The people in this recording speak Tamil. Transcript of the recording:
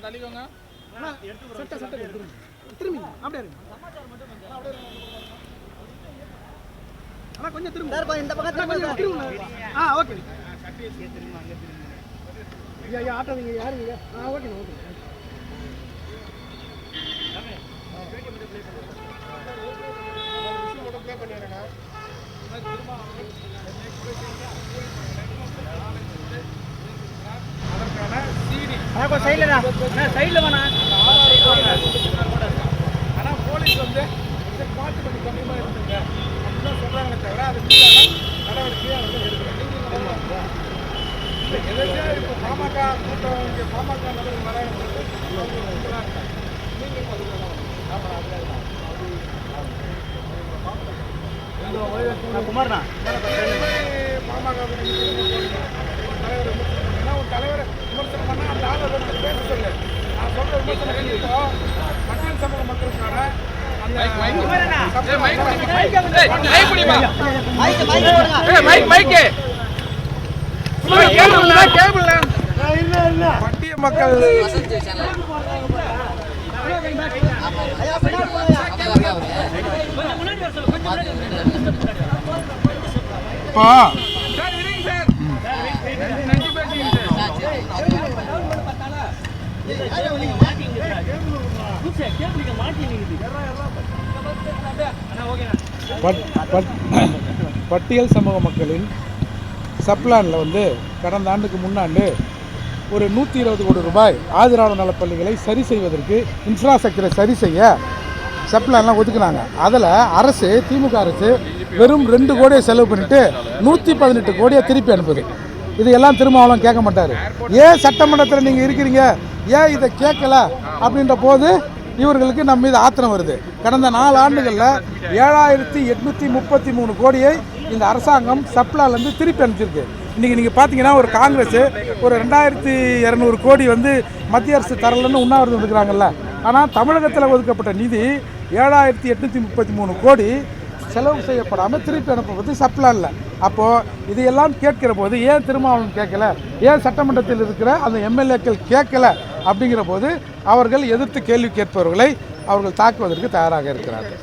தள்ளிக்கோங்க. திரும்பி அப்படியே கொஞ்சம் திரும்ப இந்த பக்கம் திரும்ப. ஓகே ஐயா ஆட்டாதீங்க யாருங்க. Okay okay. சைடில் வேணா. ஆனால் போலீஸ் வந்து பார்த்து கொஞ்சம் கம்மியாக இருக்குங்க அப்படிதான் சொல்கிறாங்களே தவிர அது நடவடிக்கையாக வந்து எடுக்கிறாங்க. எதாச்சும் இப்போ பாமக கூட்டம் இங்கே பாமக நபர்கள் வராங்க குமார்ண்ணா பாமக தலைவர் விமர்சனம் பண்ணால் அந்த ஆளை பேச சொல்லு. நான் சொல்கிற விமர்சனம் இப்போ பட்டியல் சமூக மக்களுக்கான பட்டிய மக்கள் பட்டியல் சமூக மக்களின் சப்ளானில் வந்து கடந்த ஆண்டுக்கு முன்னாண்டு ஒரு 120 கோடி ரூபாய் ஆதிராவிட நலப்பள்ளிகளை சரி செய்வதற்கு இன்ஃப்ராஸ்ட்ரக்சரை சரி செய்ய சப்ளான்லாம் ஒதுக்குனாங்க. அதில் அரசு திமுக அரசு வெறும் 2 கோடியை செலவு பண்ணிவிட்டு 118 கோடியை திருப்பி அனுப்புது. இதையெல்லாம் திருமாவளவன் கேட்க மாட்டார். ஏன் சட்டமன்றத்தில் நீங்கள் இருக்கிறீங்க, ஏன் இதை கேட்கல அப்படின்ற போது இவர்களுக்கு நம்ம மீது ஆத்திரம் வருது. கடந்த 4 ஆண்டுகளில் 7833 கோடியை இந்த அரசாங்கம் சப்ளாலேருந்து திருப்பி அனுப்பிச்சிருக்கு. இன்றைக்கி நீங்கள் பார்த்தீங்கன்னா ஒரு காங்கிரஸ் ஒரு 2200 கோடி வந்து மத்திய அரசு தரலன்னு உண்ணாவிரதம் இருக்கிறாங்கல்ல. ஆனால் தமிழகத்தில் ஒதுக்கப்பட்ட நிதி 7833 கோடி செலவு செய்யப்படாமல் திருப்பி அனுப்புவது சப்ளான்ல. அப்போது இதையெல்லாம் கேட்கிற போது ஏன் திருமாவளவன் கேட்கல, ஏன் சட்டமன்றத்தில் இருக்கிற அந்த எம்எல்ஏக்கள் கேட்கல அப்படிங்கிற போது அவர்கள் எதிர்த்து கேள்வி கேட்பவர்களை அவர்கள் தாக்குவதற்கு தயாராக இருக்கிறார்கள்.